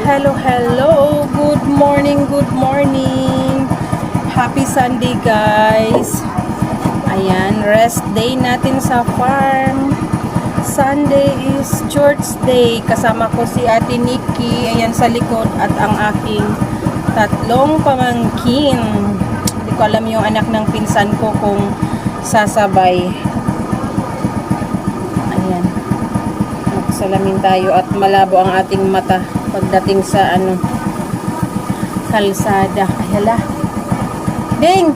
Hello, hello. Good morning, good morning. Happy Sunday, guys. Ayan, rest day natin sa farm. Sunday is church day. Kasama ko si Ate Nikki, ayan sa likod, at ang aking tatlong pamangkin. Hindi ko alam yung anak ng pinsan ko kung sasabay. Ayan. Magsalamin tayo at malabo ang ating mata pagdating sa kalsada. Ay, hala. Ding!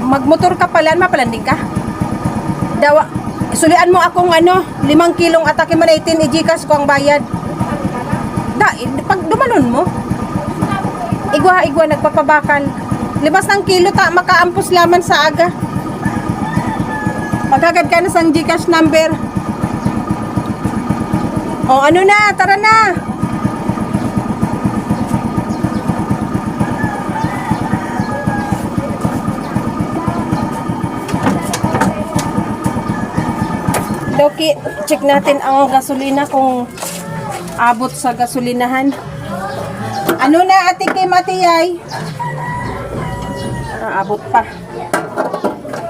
Magmotor ka pala, mapalanding ka? Dawa, sulian mo akong 5 kilong atake man 18 i-Gcash ko ang bayad. Pag dumanon mo, igwa nagpapabakal. Libas ng kilo makaampos laman sa aga. Magagad ka na sa Gcash number. O na, tara na. Okay, check natin ang gasolina kung abot sa gasolinahan. Na, Ate Kim, Matiyay? Abot pa.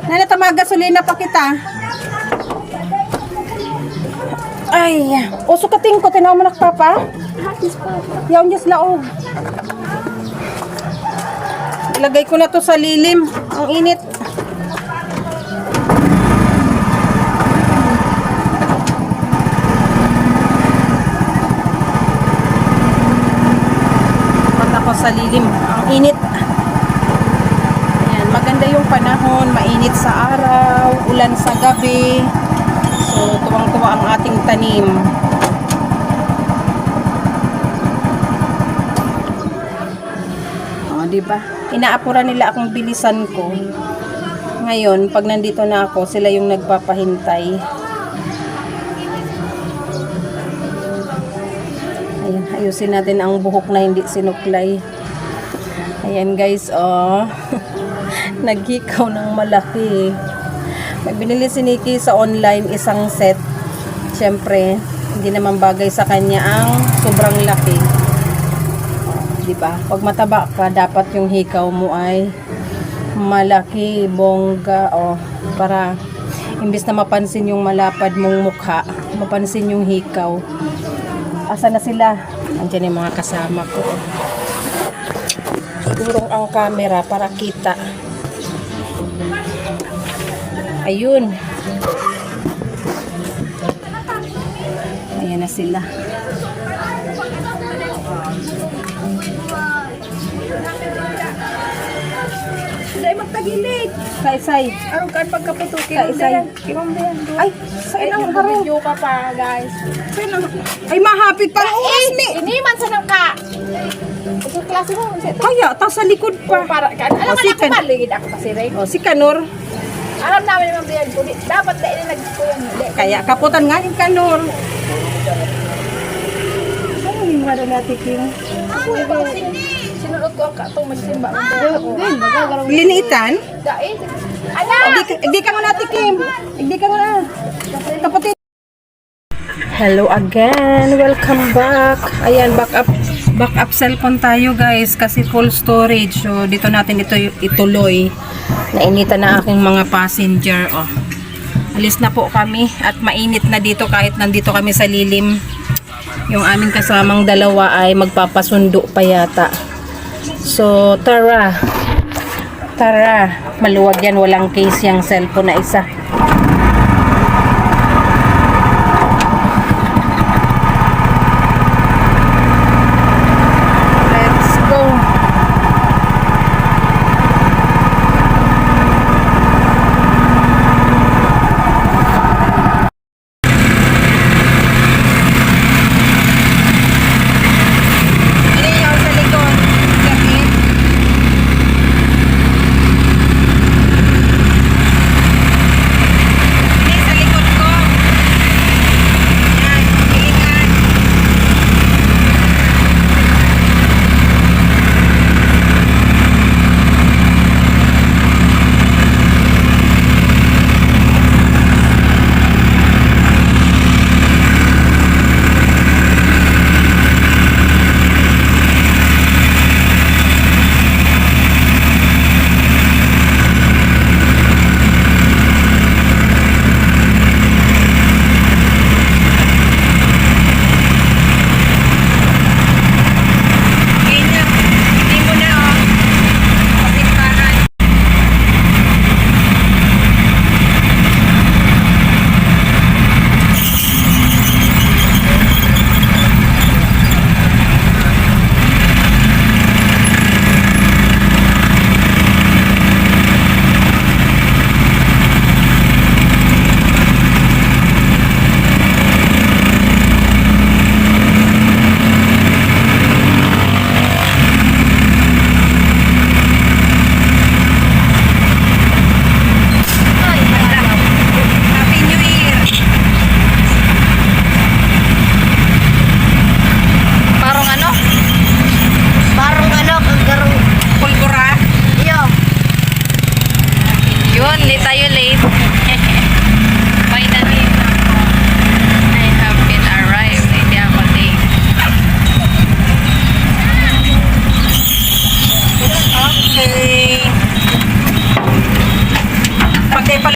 Nanatama gasolina pa kita. Ay, sukating ko, tinaw mo nakpapa? Yaw niyas laog. Ilagay ko na to sa lilim. Ang init. Sa lilim, ang init. Ayan, maganda yung panahon, mainit sa araw, ulan sa gabi. So, tuwang-tuwa ang ating tanim. Diba? Inaapura nila akong bilisan ko. Ngayon, pag nandito na ako, sila yung nagpapahintay. Ayan, ayusin natin ang buhok na hindi sinuklay. Ayan guys, naghikaw ng malaki. May binili si Nikki sa online isang set. Siyempre, hindi naman bagay sa kanya ang sobrang laki. Diba? Pag mataba ka, dapat yung hikaw mo ay malaki, bongga, para imbis na mapansin yung malapad mong mukha, mapansin yung hikaw. Asa na sila? Andiyan yung mga kasama ko. Turong ang camera para kita. Ayun. Ayan na sila. Say magtagilid. Say. Aron kan pagkaputukin. Say. Ay, say nang haro. Video ka pa, guys. Ay, mahapit pang oras ni. Iniman sa nang ka. Ito klase mo. Kaya, ta sa likod pa. Para ka. Alam mo na ako maligid ako kasi rin. Si Kanor. Alam namin naman biyan ko. Dapat na nagkuyan. Kaya, kaputan nga yung Kanor. Ano yung wala natin, King? Sinulot ko ang katong magsimba. Liniitan? Dahil. Ala! Hindi ka nga natin, Kim. Hindi ka nga. Kaputin. Hello again. Welcome back. Ayan, back up cellphone tayo guys kasi full storage. So dito natin ito ituloy. Nainitan na aking mga passenger. Alis na po kami at mainit na dito kahit nandito kami sa lilim. Yung aming kasamang dalawa ay magpapasundo pa yata. So tara. Maluwag yan, walang case yung cellphone na isa.